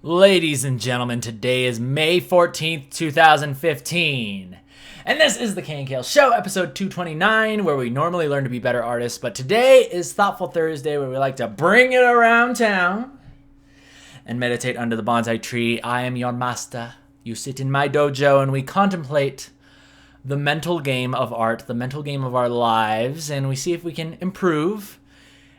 Ladies and gentlemen, today is May 14th, 2015. And this is the KNKL SHOW, episode 229, where we normally learn to be better artists. But today is Thoughtful Thursday, where we like to bring it around town and meditate under the bonsai tree. I am your master. You sit in my dojo, and we contemplate the mental game of art, the mental game of our lives, and we see if we can improve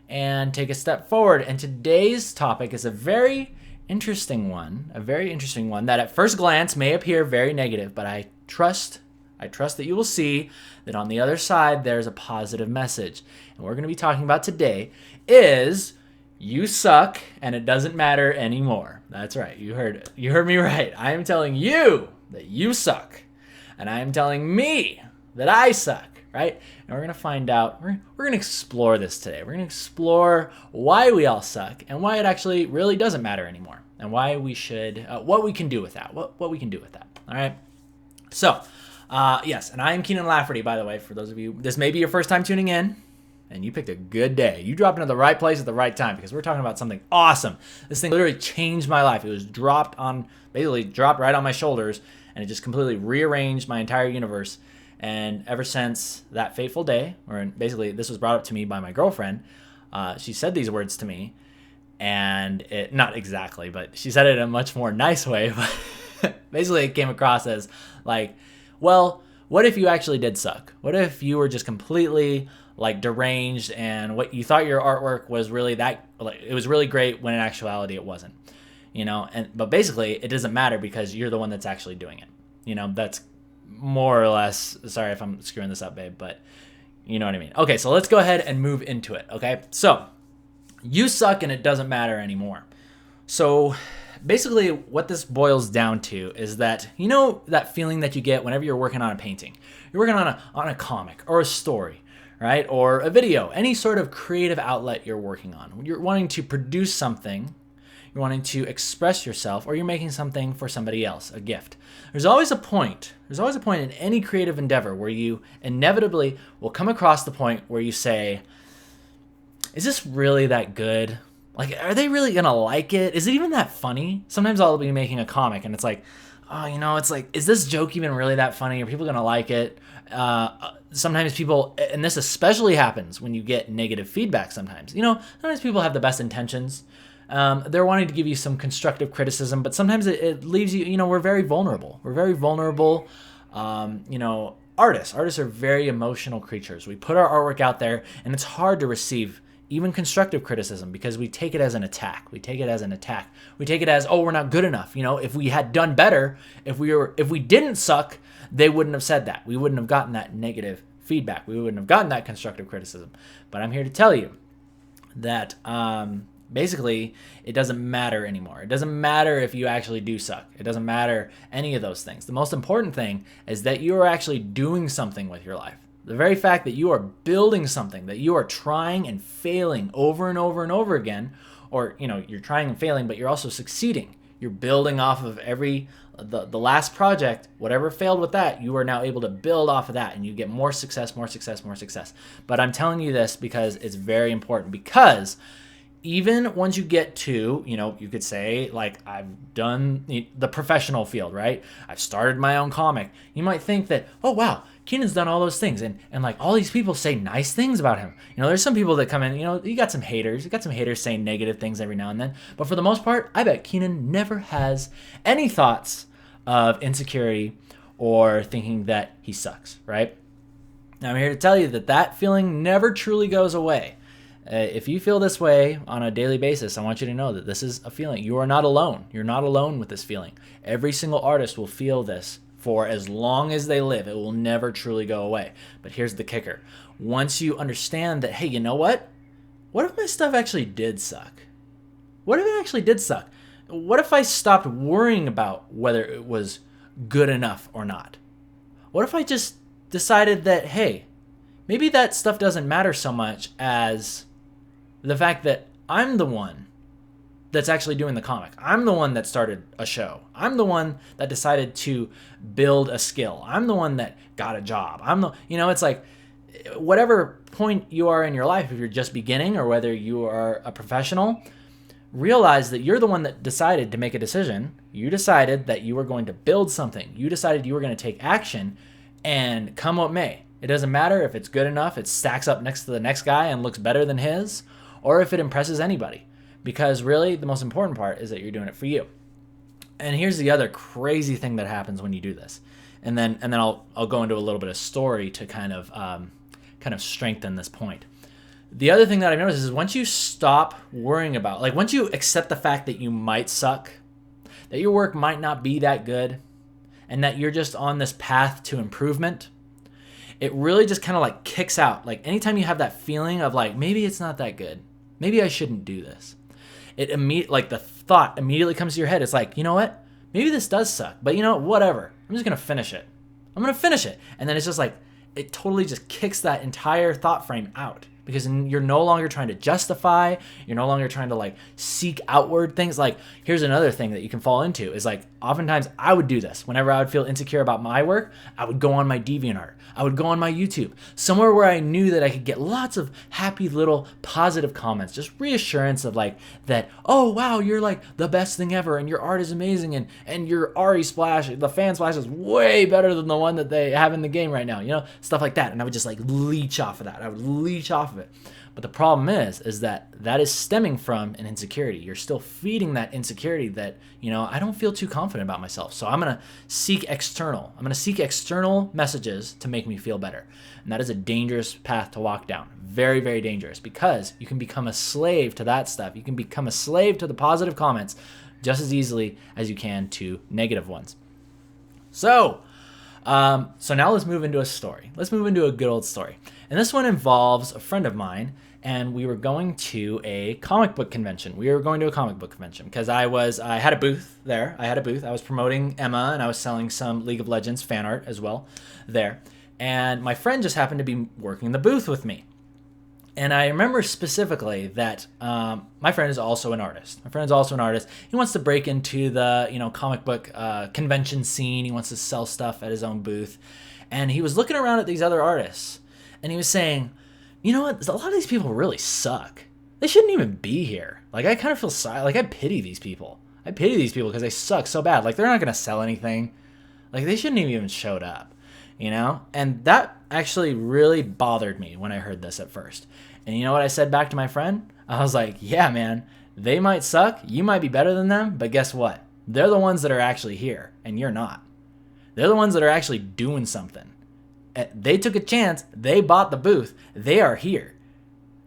and take a step forward. And today's topic is a very interesting one that at first glance may appear very negative, but I trust that you will see that on the other side there's a positive message. And what we're going to be talking about today is you suck and it doesn't matter anymore. That's right. You heard me right. I am telling you that you suck, and I am telling me that I suck. Right? And we're going to find out, we're going to explore this today. We're going to explore why we all suck and why it actually really doesn't matter anymore, and why we should, what we can do with that, what we can do with that. All right? So, yes, and I am Keenan Lafferty, by the way, for those of you, this may be your first time tuning in, and you picked a good day. You dropped into the right place at the right time, because we're talking about something awesome. This thing literally changed my life. It was dropped right on my shoulders, and it just completely rearranged my entire universe. And ever since that fateful day, or basically this was brought up to me by my girlfriend, she said these words to me, and it, not exactly, but she said it in a much more nice way, but basically it came across as like, well, what if you actually did suck? What if you were just completely like deranged, and what you thought your artwork was really it was really great, when in actuality it wasn't, but basically it doesn't matter because you're the one that's actually doing it. That's more or less, sorry if I'm screwing this up, babe, but you know what I mean. Okay, so let's go ahead and move into it, okay? So, you suck and it doesn't matter anymore. So, basically what this boils down to is that, that feeling that you get whenever you're working on a painting. You're working on a comic or a story, right? Or a video, any sort of creative outlet you're working on. You're wanting to produce something, you're wanting to express yourself, or you're making something for somebody else, a gift. There's always a point in any creative endeavor where you inevitably will come across the point where you say, is this really that good? Like, are they really going to like it? Is it even that funny? Sometimes I'll be making a comic and it's like, it's like, is this joke even really that funny? Are people going to like it? Sometimes people, and this especially happens when you get negative feedback sometimes. Sometimes people have the best intentions. They're wanting to give you some constructive criticism, but sometimes it leaves you, we're very vulnerable. Artists are very emotional creatures. We put our artwork out there, and it's hard to receive even constructive criticism because we take it as an attack. We take it as, oh, we're not good enough. If we had done better, if we didn't suck, they wouldn't have said that. We wouldn't have gotten that negative feedback. We wouldn't have gotten that constructive criticism. But I'm here to tell you that, basically, it doesn't matter anymore. It doesn't matter if you actually do suck. It doesn't matter any of those things. The most important thing is that you are actually doing something with your life. The very fact that you are building something, that you are trying and failing over and over and over again, or, you're trying and failing, but you're also succeeding. You're building off of the last project, whatever failed with that, you are now able to build off of that, and you get more success. But I'm telling you this because it's very important, because even once you get to, you could say, like, I've done the professional field, right? I've started my own comic. You might think that, oh, wow, Keenan's done all those things. And like, all these people say nice things about him. There's some people that come in, you got some haters. You got some haters saying negative things every now and then. But for the most part, I bet Keenan never has any thoughts of insecurity or thinking that he sucks, right? Now, I'm here to tell you that feeling never truly goes away. If you feel this way on a daily basis, I want you to know that this is a feeling. You are not alone. You're not alone with this feeling. Every single artist will feel this for as long as they live. It will never truly go away. But here's the kicker. Once you understand that, hey, you know what? What if my stuff actually did suck? What if it actually did suck? What if I stopped worrying about whether it was good enough or not? What if I just decided that, hey, maybe that stuff doesn't matter so much as the fact that I'm the one that's actually doing the comic. I'm the one that started a show. I'm the one that decided to build a skill. I'm the one that got a job. It's like, whatever point you are in your life, if you're just beginning or whether you are a professional, realize that you're the one that decided to make a decision. You decided that you were going to build something. You decided you were going to take action, and come what may. It doesn't matter if it's good enough, it stacks up next to the next guy and looks better than his, or if it impresses anybody. Because really, the most important part is that you're doing it for you. And here's the other crazy thing that happens when you do this. And then I'll go into a little bit of story to kind of strengthen this point. The other thing that I've noticed is once you stop worrying about, like once you accept the fact that you might suck, that your work might not be that good, and that you're just on this path to improvement, it really just kind of like kicks out. Like anytime you have that feeling of like, maybe it's not that good, maybe I shouldn't do this, like the thought immediately comes to your head. It's like, you know what? Maybe this does suck, but you know what? Whatever. I'm just going to finish it. And then it's just like, it totally just kicks that entire thought frame out, because you're no longer trying to justify. You're no longer trying to like seek outward things. Like here's another thing that you can fall into is like, oftentimes I would do this whenever I would feel insecure about my work. I would go on my DeviantArt. I would go on my YouTube, somewhere where I knew that I could get lots of happy little positive comments, just reassurance of like that, oh wow, you're like the best thing ever, and your art is amazing, and your RE splash, the fan splash is way better than the one that they have in the game right now, you know, stuff like that. And I would just like leech off of that. I would leech off of it. But the problem is that is stemming from an insecurity. You're still feeding that insecurity that, you know, I don't feel too confident about myself. So I'm going to seek external. I'm going to seek external messages to make me feel better. And that is a dangerous path to walk down. Very, very dangerous, because you can become a slave to that stuff. You can become a slave to the positive comments just as easily as you can to negative ones. So now let's move into a story. Let's move into a good old story. And this one involves a friend of mine, and we were going to a comic book convention. Because I had a booth there. I was promoting Emma, and I was selling some League of Legends fan art as well there. And my friend just happened to be working the booth with me. And I remember specifically that my friend is also an artist. He wants to break into the, you know, comic book convention scene. He wants to sell stuff at his own booth. And he was looking around at these other artists, and he was saying, you know what? A lot of these people really suck. They shouldn't even be here. Like, I kind of feel like I pity these people. Because they suck so bad. Like, they're not going to sell anything. Like, they shouldn't have even showed up, you know? And that actually really bothered me when I heard this at first. And you know what I said back to my friend? I was like, yeah, man, they might suck. You might be better than them. But guess what? They're the ones that are actually here, and you're not. They're the ones that are actually doing something. They took a chance. They bought the booth. They are here.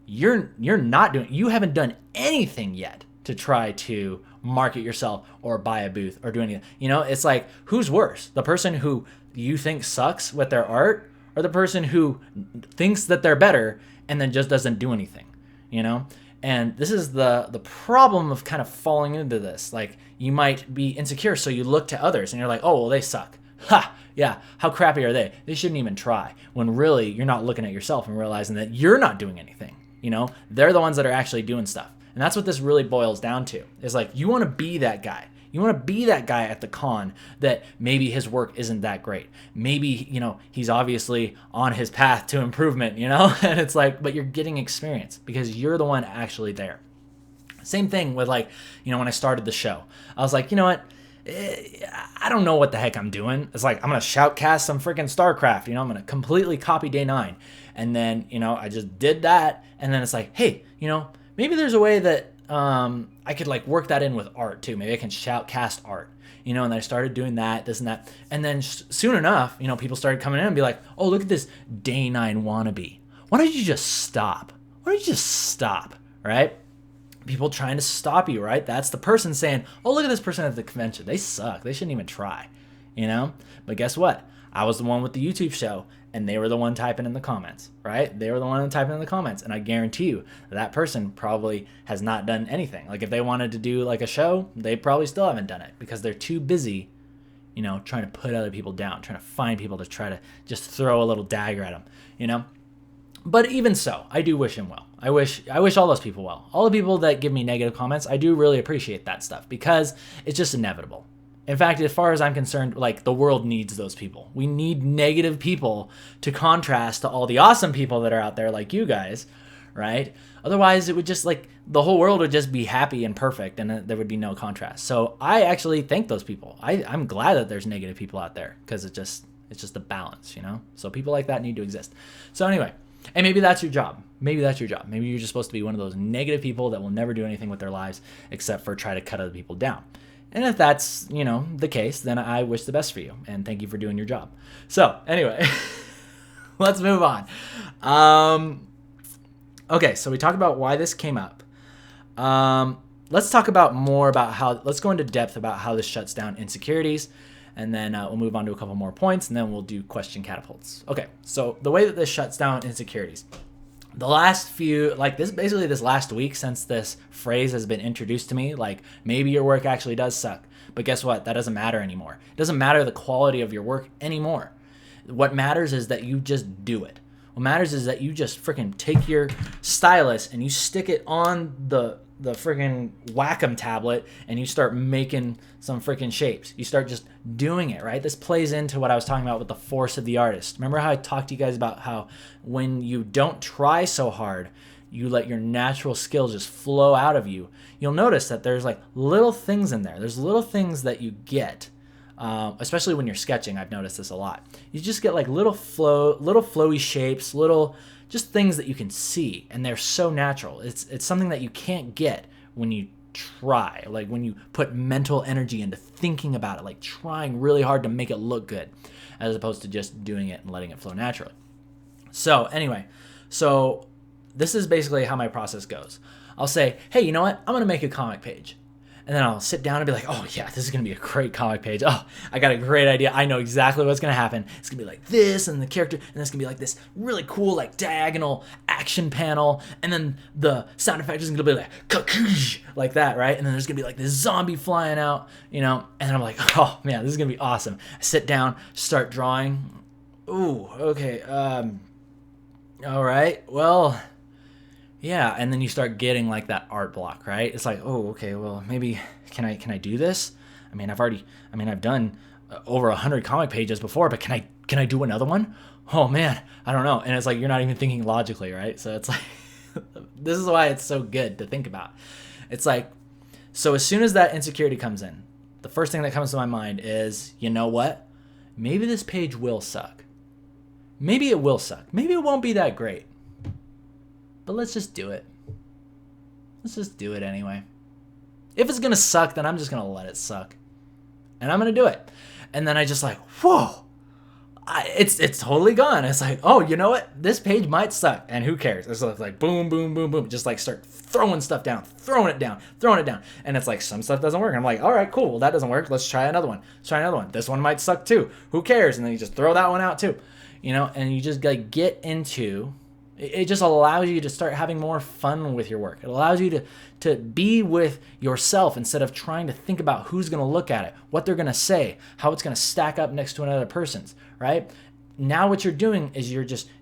You're not doing. You haven't done anything yet to try to market yourself or buy a booth or do anything. You know, it's like, who's worse? The person who you think sucks with their art, or the person who thinks that they're better and then just doesn't do anything? You know. And this is the problem of kind of falling into this. Like, you might be insecure, so you look to others and you're like, oh well, they suck. Ha! Yeah, how crappy are they? They shouldn't even try. When really, you're not looking at yourself and realizing that you're not doing anything. You know, they're the ones that are actually doing stuff. And that's what this really boils down to. Is like, you want to be that guy. You want to be that guy at the con that maybe his work isn't that great. Maybe, you know, he's obviously on his path to improvement, you know? And it's like, but you're getting experience because you're the one actually there. Same thing with, like, you know, when I started the show. I was like, you know what? I don't know what the heck I'm doing. It's like, I'm going to shoutcast some freaking StarCraft. You know, I'm going to completely copy Day 9. And then, you know, I just did that. And then it's like, hey, you know, maybe there's a way that I could like work that in with art too. Maybe I can shoutcast art, you know, and I started doing that, this and that. And then soon enough, you know, people started coming in and be like, oh, look at this Day 9 wannabe. Why don't you just stop? Right? People trying to stop you, right? That's the person saying, oh, look at this person at the convention. They suck. They shouldn't even try, you know? But guess what? I was the one with the YouTube show, and they were the one typing in the comments, right? They were the one typing in the comments, and I guarantee you that person probably has not done anything. Like, if they wanted to do, like, a show, they probably still haven't done it because they're too busy, you know, trying to put other people down, trying to find people to try to just throw a little dagger at them, you know? But even so, I do wish him well. I wish all those people well. All the people that give me negative comments, I do really appreciate that stuff because it's just inevitable. In fact, as far as I'm concerned, like, the world needs those people. We need negative people to contrast to all the awesome people that are out there like you guys, right? Otherwise, it would just like the whole world would just be happy and perfect, and there would be no contrast. So I actually thank those people. I'm glad that there's negative people out there, because it's just a balance, you know? So people like that need to exist. So anyway, and maybe that's your job. Maybe that's your job. Maybe you're just supposed to be one of those negative people that will never do anything with their lives except for try to cut other people down. And if that's, you know, the case, then I wish the best for you, and thank you for doing your job. So anyway, let's move on. Okay, so we talked about why this came up. Let's talk about more about how, let's go into depth about how this shuts down insecurities, and then we'll move on to a couple more points, and then we'll do question catapults. Okay, so the way that this shuts down insecurities. The last few, like this, basically this last week since this phrase has been introduced to me, like maybe your work actually does suck. But guess what? That doesn't matter anymore. It doesn't matter the quality of your work anymore. What matters is that you just do it. What matters is that you just freaking take your stylus and you stick it on the freaking Wacom tablet and you start making some freaking shapes. You start just doing it, right? This plays into what I was talking about with the force of the artist. Remember how I talked to you guys about how when you don't try so hard, you let your natural skills just flow out of you. You'll notice that there's like little things in there. There's little things that you get, especially when you're sketching. I've noticed this a lot. You just get like little flowy shapes, little just things that you can see, and they're so natural. It's something that you can't get when you try, like when you put mental energy into thinking about it, like trying really hard to make it look good, as opposed to just doing it and letting it flow naturally. So anyway, so this is basically how my process goes. I'll say, hey, you know what? I'm going to make a comic page. And then I'll sit down and be like, oh yeah, this is going to be a great comic page. Oh, I got a great idea. I know exactly what's going to happen. It's going to be like this, and the character, and it's going to be like this really cool, like diagonal action panel. And then the sound effect is going to be like, kakoosh, like that, right? And then there's going to be like this zombie flying out, you know? And I'm like, oh man, this is going to be awesome. I sit down, start drawing. Ooh, okay. All right, well, yeah, and then you start getting like that art block, right? It's like, oh, okay, well, maybe can I do this? I've done over 100 comic pages before, but can I do another one? Oh man, I don't know. And it's like you're not even thinking logically, right? So it's like this is why it's so good to think about. It's like, so as soon as that insecurity comes in, the first thing that comes to my mind is, you know what? Maybe this page will suck. Maybe it will suck. Maybe it won't be that great. But let's just do it. Let's just do it anyway. If it's going to suck, then I'm just going to let it suck. And I'm going to do it. And then I just like, whoa. It's totally gone. It's like, oh, you know what? This page might suck. And who cares? It's like boom, boom, boom, boom. Just like start throwing stuff down, throwing it down. And it's like some stuff doesn't work. And I'm like, all right, cool. Well, that doesn't work. Let's try another one. This one might suck too. Who cares? And then you just throw that one out too. You know, and you just like get into... It just allows you to start having more fun with your work. It allows you to be with yourself instead of trying to think about who's going to look at it, what they're going to say, how it's going to stack up next to another person's, right? Now what you're doing is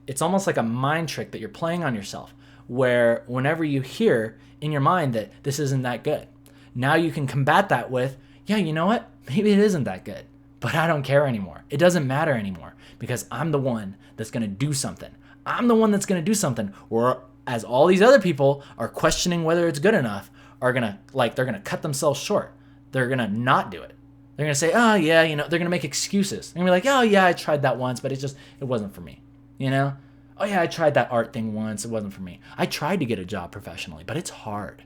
it's almost like a mind trick that you're playing on yourself, where whenever you hear in your mind that this isn't that good, now you can combat that with, yeah, you know what? Maybe it isn't that good, but I don't care anymore. It doesn't matter anymore because I'm the one that's going to do something. I'm the one that's going to do something, whereas all these other people are questioning whether it's good enough, they're going to cut themselves short. They're going to not do it. They're going to say, oh yeah, you know, they're going to make excuses. They're going to be like, oh yeah, I tried that once, but it wasn't for me. You know? Oh yeah, I tried that art thing once. It wasn't for me. I tried to get a job professionally, but it's hard.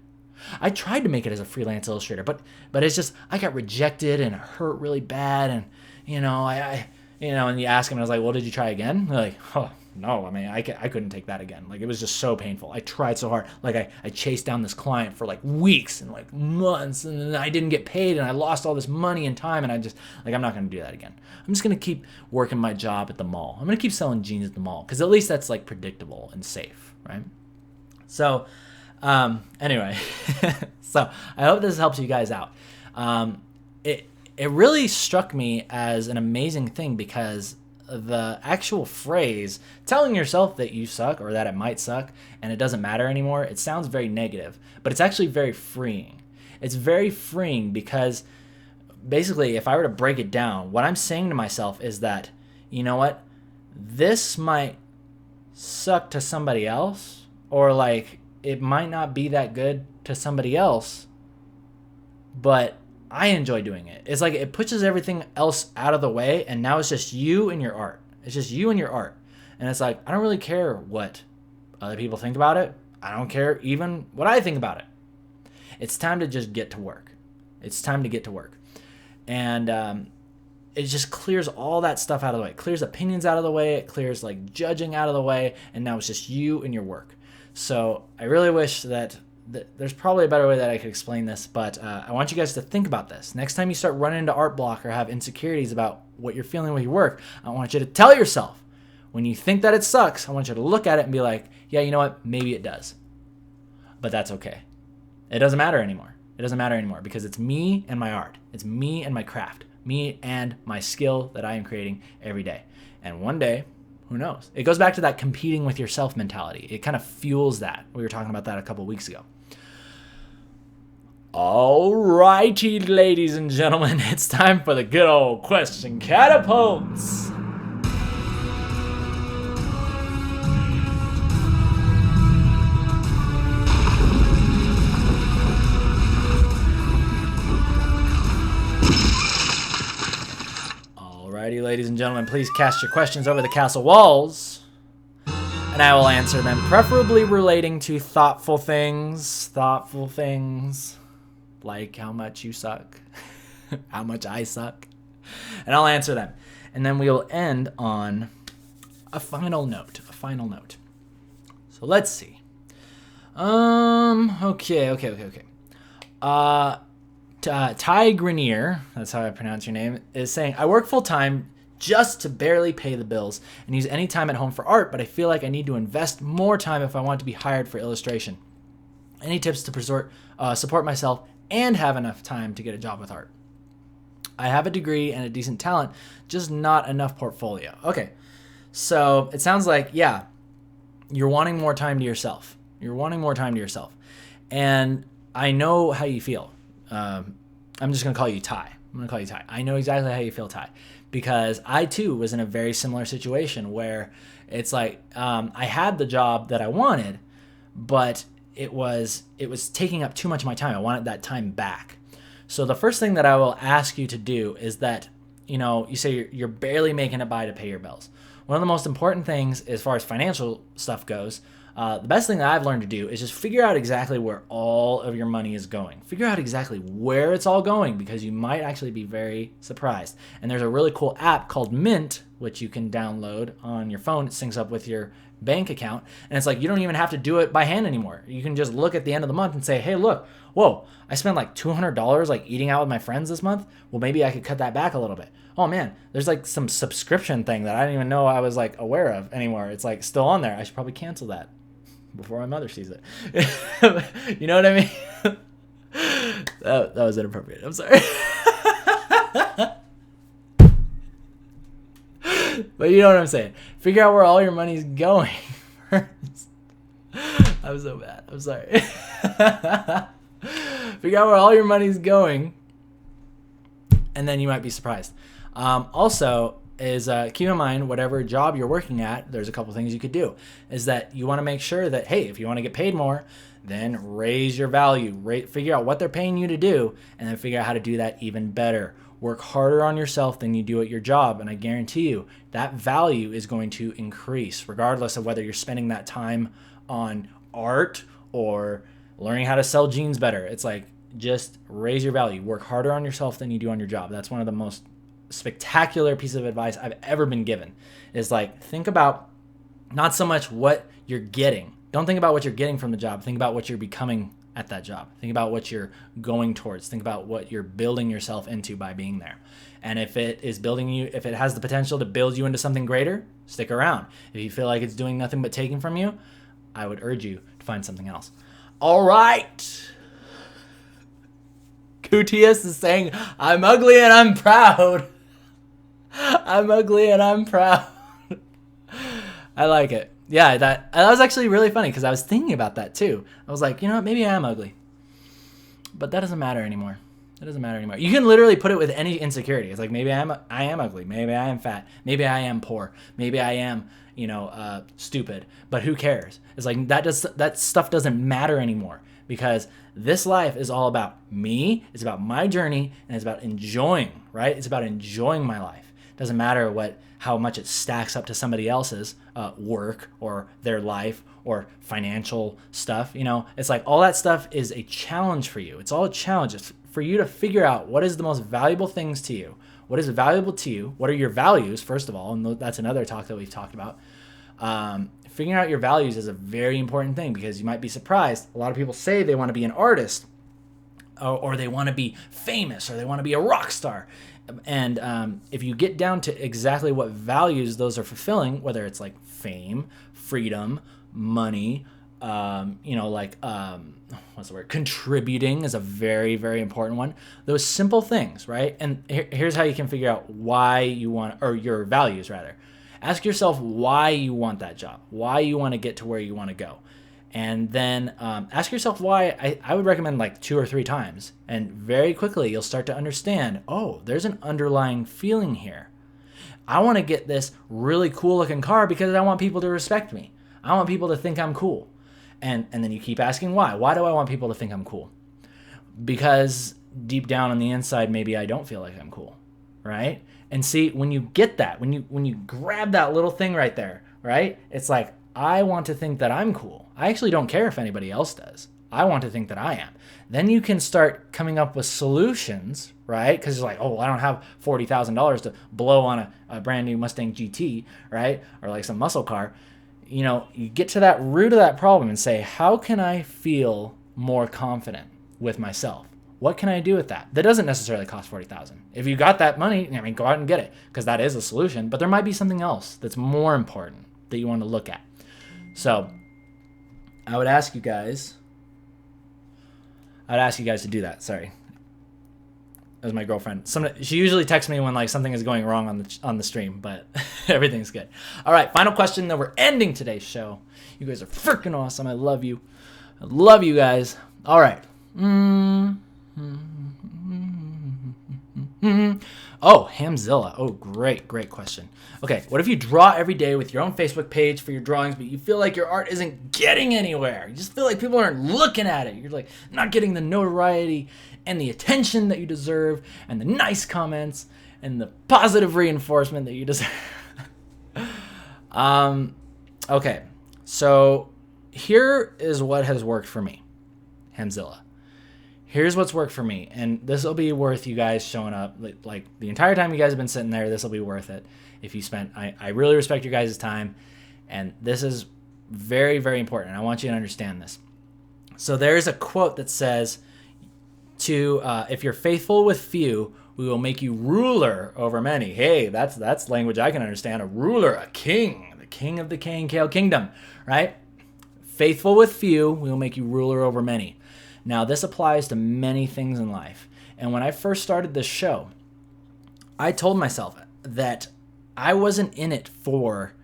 I tried to make it as a freelance illustrator, but it's just, I got rejected and it hurt really bad. And, you know, and you ask them, and I was like, well, did you try again? They're like, oh, no, I couldn't take that again. Like, it was just so painful. I tried so hard. Like, I chased down this client for like weeks and like months, and then I didn't get paid, and I lost all this money and time, and I'm not going to do that again. I'm just going to keep working my job at the mall. I'm going to keep selling jeans at the mall, because at least that's like predictable and safe, right? So, anyway, so I hope this helps you guys out. It really struck me as an amazing thing because the actual phrase telling yourself that you suck or that it might suck and it doesn't matter anymore, it sounds very negative, but it's actually very freeing. It's very freeing because basically, if I were to break it down, what I'm saying to myself is that, you know what, this might suck to somebody else, or like it might not be that good to somebody else, but I enjoy doing it. It's like it pushes everything else out of the way, and now it's just you and your art. It's just you and your art. And it's like, I don't really care what other people think about it. I don't care even what I think about it. It's time to just get to work. It's time to get to work. And it just clears all that stuff out of the way. It clears opinions out of the way. It clears like judging out of the way. And now it's just you and your work. So I really wish that there's probably a better way that I could explain this, but I want you guys to think about this. Next time you start running into art block or have insecurities about what you're feeling with your work, I want you to tell yourself, when you think that it sucks, I want you to look at it and be like, yeah, you know what? Maybe it does. But that's okay. It doesn't matter anymore. It doesn't matter anymore because it's me and my art. It's me and my craft. Me and my skill that I am creating every day. And one day, who knows? It goes back to that competing with yourself mentality. It kind of fuels that. We were talking about that a couple weeks ago. Alrighty, ladies and gentlemen, it's time for the good old question catapults. Alrighty, ladies and gentlemen, please cast your questions over the castle walls, and I will answer them, preferably relating to thoughtful things. Like how much you suck, how much I suck, and I'll answer them. And then we will end on a final note. So let's see. Okay. Ty Grenier, that's how I pronounce your name, is saying, I work full time just to barely pay the bills and use any time at home for art, but I feel like I need to invest more time if I want to be hired for illustration. Any tips to support myself and have enough time to get a job with art? I have a degree and a decent talent, just not enough portfolio. Okay, so it sounds like, yeah, you're wanting more time to yourself. And I know how you feel. I'm just going to call you Ty. I know exactly how you feel, Ty, because I too was in a very similar situation where it's like I had the job that I wanted, but it was taking up too much of my time. I wanted that time back. So the first thing that I will ask you to do is that, you say you're barely making it by to pay your bills. One of the most important things as far as financial stuff goes, the best thing that I've learned to do is just figure out exactly where all of your money is going. Figure out exactly where it's all going, because you might actually be very surprised. And there's a really cool app called Mint, which you can download on your phone. It syncs up with your bank account, and it's like you don't even have to do it by hand anymore. You can just look at the end of the month and say, hey, look, whoa, I spent like $200 like eating out with my friends this month. Well, maybe I could cut that back a little bit. Oh man, there's like some subscription thing that I didn't even know I was like aware of anymore. It's like still on there. I should probably cancel that before my mother sees it. You know what I mean? that was inappropriate. I'm sorry. But you know what I'm saying. Figure out where all your money's going first. I'm so bad. I'm sorry. Figure out where all your money's going, and then you might be surprised. Also, is keep in mind, whatever job you're working at, there's a couple things you could do. Is that you want to make sure that, hey, if you want to get paid more, then raise your value. Figure out what they're paying you to do, and then figure out how to do that even better. Work harder on yourself than you do at your job, and I guarantee you that value is going to increase regardless of whether you're spending that time on art or learning how to sell jeans better. It's like, just raise your value. Work harder on yourself than you do on your job. That's one of the most spectacular pieces of advice I've ever been given. Is like, think about not so much what you're getting. Don't think about what you're getting from the job. Think about what you're becoming at that job. Think about what you're going towards. Think about what you're building yourself into by being there. And if it is building you, if it has the potential to build you into something greater, stick around. If you feel like it's doing nothing but taking from you, I would urge you to find something else. All right. Kutius is saying, I'm ugly and I'm proud. I'm ugly and I'm proud. I like it. Yeah, that was actually really funny because I was thinking about that too. I was like, you know what, maybe I am ugly. But that doesn't matter anymore. You can literally put it with any insecurity. It's like, maybe I am ugly. Maybe I am fat. Maybe I am poor. Maybe I am, stupid, but who cares? It's like that stuff doesn't matter anymore, because this life is all about me. It's about my journey, and it's about enjoying, right? It's about enjoying my life. It doesn't matter how much it stacks up to somebody else's work or their life or financial stuff. It's like all that stuff is a challenge for you. It's all a challenge. It's for you to figure out what is the most valuable things to you. What is valuable to you? What are your values, first of all? And that's another talk that we've talked about. Figuring out your values is a very important thing, because you might be surprised. A lot of people say they want to be an artist, or they want to be famous, or they want to be a rock star. And if you get down to exactly what values those are fulfilling, whether it's like fame, freedom, money, what's the word? Contributing is a very, very important one. Those simple things, right? And here's how you can figure out why you want, or your values rather. Ask yourself why you want that job, why you want to get to where you want to go. And then ask yourself why. I would recommend like 2 or 3 times. And very quickly, you'll start to understand, oh, there's an underlying feeling here. I want to get this really cool looking car because I want people to respect me. I want people to think I'm cool. And then you keep asking why. Why do I want people to think I'm cool? Because deep down on the inside, maybe I don't feel like I'm cool, right? And see, when you get that, when you grab that little thing right there, right? It's like, I want to think that I'm cool. I actually don't care if anybody else does. I want to think that I am. Then you can start coming up with solutions, right? Because it's like, oh, I don't have $40,000 to blow on a brand new Mustang GT, right? Or like some muscle car. You get to that root of that problem and say, how can I feel more confident with myself? What can I do with that? That doesn't necessarily cost $40,000. If you got that money, go out and get it, because that is a solution. But there might be something else that's more important that you want to look at. So I would ask you guys to do that. Sorry. That was my girlfriend. She usually texts me when like something is going wrong on the stream, but everything's good. All right, final question, then we're ending today's show. You guys are freaking awesome. I love you. I love you guys. All right. Oh, Hamzilla. Oh, great question. Okay, what if you draw every day with your own Facebook page for your drawings, but you feel like your art isn't getting anywhere? You just feel like people aren't looking at it. You're like not getting the notoriety and the attention that you deserve, and the nice comments and the positive reinforcement that you deserve. Okay, so here is what has worked for me, Hamzilla. Here's what's worked for me, and this will be worth you guys showing up. Like the entire time you guys have been sitting there, this will be worth it. If you spent, I really respect your guys' time, and this is very, very important. I want you to understand this. So there's a quote that says, if you're faithful with few, we will make you ruler over many. Hey, that's language I can understand. A ruler, a king, the king of the KNKL kingdom, right? Faithful with few, we will make you ruler over many. Now, this applies to many things in life. And when I first started this show, I told myself that I wasn't in it for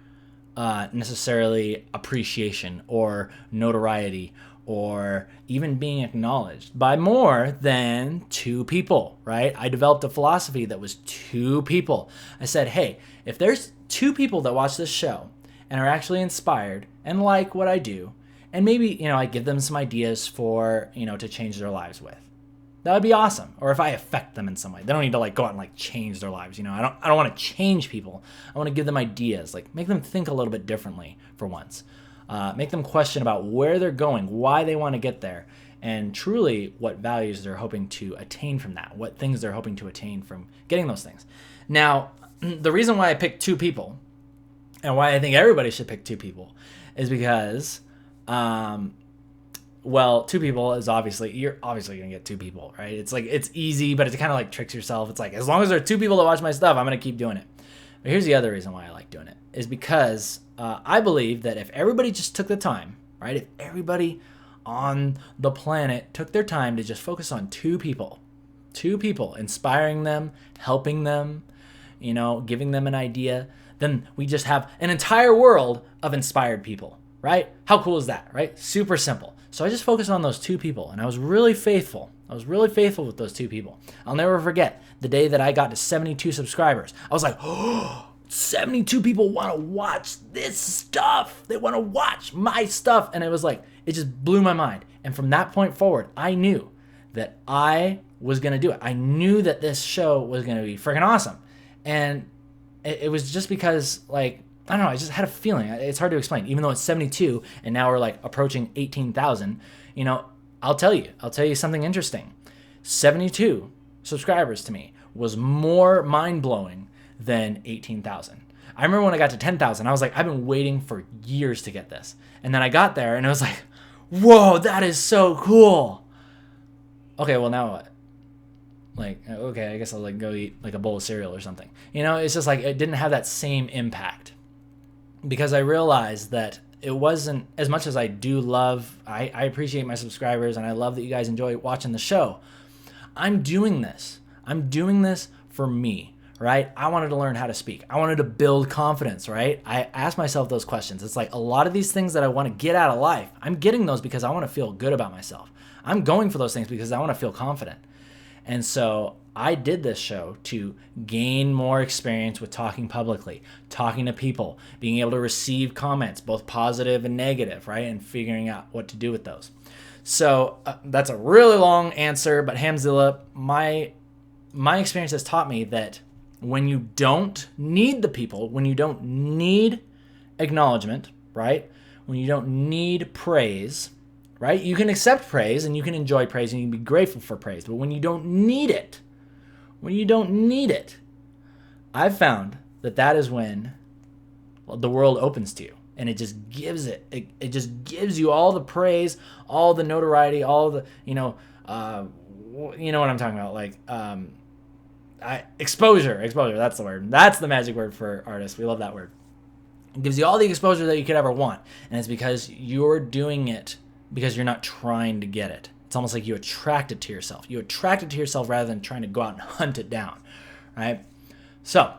necessarily appreciation or notoriety or even being acknowledged by more than 2 people, right? I developed a philosophy that was 2 people. I said, hey, if there's 2 people that watch this show and are actually inspired and like what I do, and maybe, I give them some ideas for, to change their lives with, that would be awesome. Or if I affect them in some way, they don't need to like go out and like change their lives. I don't want to change people. I want to give them ideas, like make them think a little bit differently for once. Make them question about where they're going, why they want to get there, and truly what values they're hoping to attain from that, what things they're hoping to attain from getting those things. Now, the reason why I picked 2 people and why I think everybody should pick 2 people is because, 2 people is you're obviously going to get 2 people, right? It's like, it's easy, but it kind of like tricks yourself. It's like, as long as there are 2 people that watch my stuff, I'm going to keep doing it. But here's the other reason why I like doing it, is because I believe that if everybody just took the time, right? If everybody on the planet took their time to just focus on 2 people, inspiring them, helping them, giving them an idea, then we just have an entire world of inspired people, right? How cool is that, right? Super simple. So I just focused on those 2 people, and I was really faithful. with those 2 people. I'll never forget the day that I got to 72 subscribers. I was like, oh, 72 people want to watch this stuff. They want to watch my stuff. And it was like, it just blew my mind. And from that point forward, I knew that I was going to do it. I knew that this show was going to be freaking awesome. And it was just because, like, I don't know, I just had a feeling. It's hard to explain. Even though it's 72 and now we're like approaching 18,000, you know, I'll tell you something interesting. 72 subscribers to me was more mind-blowing than 18,000. I remember when I got to 10,000, I was like, I've been waiting for years to get this. And then I got there and it was like, whoa, that is so cool. Okay, well now what? Like, okay, I guess I'll like go eat like a bowl of cereal or something. You know, it's just like it didn't have that same impact because I realized that it wasn't as much as I do love, I appreciate my subscribers and I love that you guys enjoy watching the show. I'm doing this for me. Right? I wanted to learn how to speak. I wanted to build confidence, right? I asked myself those questions. It's like a lot of these things that I want to get out of life, I'm getting those because I want to feel good about myself. I'm going for those things because I want to feel confident. And so I did this show to gain more experience with talking publicly, talking to people, being able to receive comments, both positive and negative, right? And figuring out what to do with those. So that's a really long answer, but Hamzilla, my experience has taught me that when you don't need the people, when you don't need acknowledgement, right? When you don't need praise, right? You can accept praise and you can enjoy praise and you can be grateful for praise. But when you don't need it, I've found that is when the world opens to you and it just gives it just gives you all the praise, all the notoriety, all the, you know what I'm talking about, like, exposure, that's the word. That's the magic word for artists. We love that word. It gives you all the exposure that you could ever want. And it's because you're doing it because you're not trying to get it. It's almost like you attract it to yourself. You attract it to yourself rather than trying to go out and hunt it down, right? So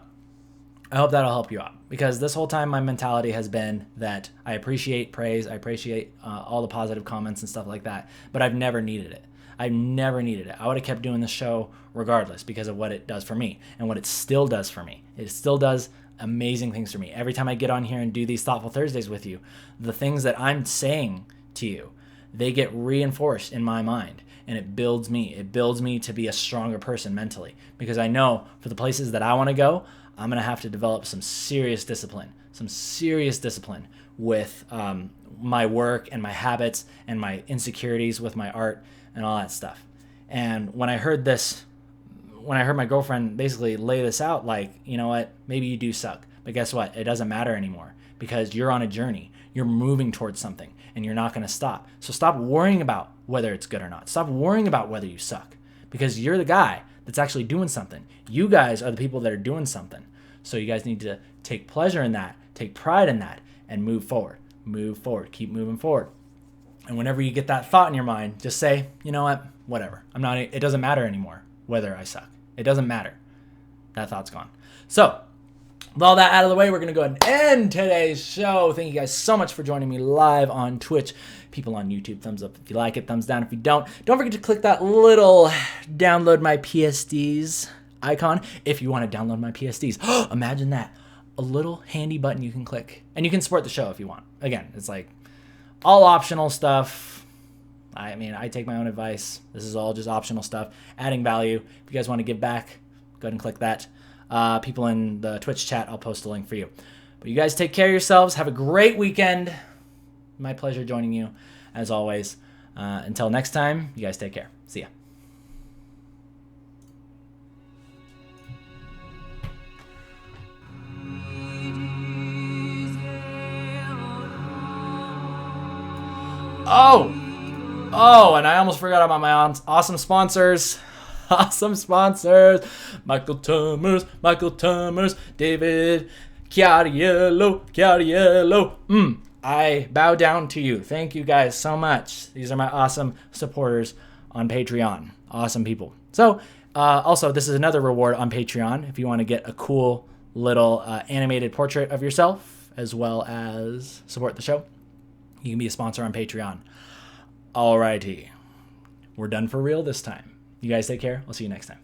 I hope that'll help you out because this whole time my mentality has been that I appreciate praise. I appreciate all the positive comments and stuff like that, but I've never needed it. I would have kept doing the show regardless because of what it does for me and what it still does for me. It still does amazing things for me. Every time I get on here and do these Thoughtful Thursdays with you, the things that I'm saying to you, they get reinforced in my mind and it builds me. It builds me to be a stronger person mentally because I know for the places that I want to go, I'm going to have to develop some serious discipline with my work and my habits and my insecurities with my art and all that stuff. And when I heard my girlfriend basically lay this out, like, you know what, maybe you do suck, but guess what? It doesn't matter anymore because you're on a journey. You're moving towards something and you're not going to stop. So stop worrying about whether it's good or not. Stop worrying about whether you suck because you're the guy that's actually doing something. You guys are the people that are doing something. So you guys need to take pleasure in that, take pride in that, and move forward. Keep moving forward. And whenever you get that thought in your mind, just say, you know what, whatever. It doesn't matter anymore whether I suck. It doesn't matter. That thought's gone. So, with all that out of the way, we're going to go ahead and end today's show. Thank you guys so much for joining me live on Twitch. People on YouTube, thumbs up if you like it, thumbs down if you don't. Don't forget to click that little download my PSDs icon if you want to download my PSDs. Imagine that. A little handy button you can click. And you can support the show if you want. Again, it's like all optional stuff. I mean, I take my own advice. This is all just optional stuff, adding value. If you guys want to give back, go ahead and click that. People in the Twitch chat, I'll post a link for you. But you guys take care of yourselves. Have a great weekend. My pleasure joining you, as always. Until next time, you guys take care. See ya. Oh, and I almost forgot about my awesome sponsors. Michael Tummers, David Chiariello. I bow down to you. Thank you guys so much. These are my awesome supporters on Patreon. Awesome people. So, also, this is another reward on Patreon. If you want to get a cool little animated portrait of yourself, as well as support the show, you can be a sponsor on Patreon. Alrighty. We're done for real this time. You guys take care. I'll see you next time.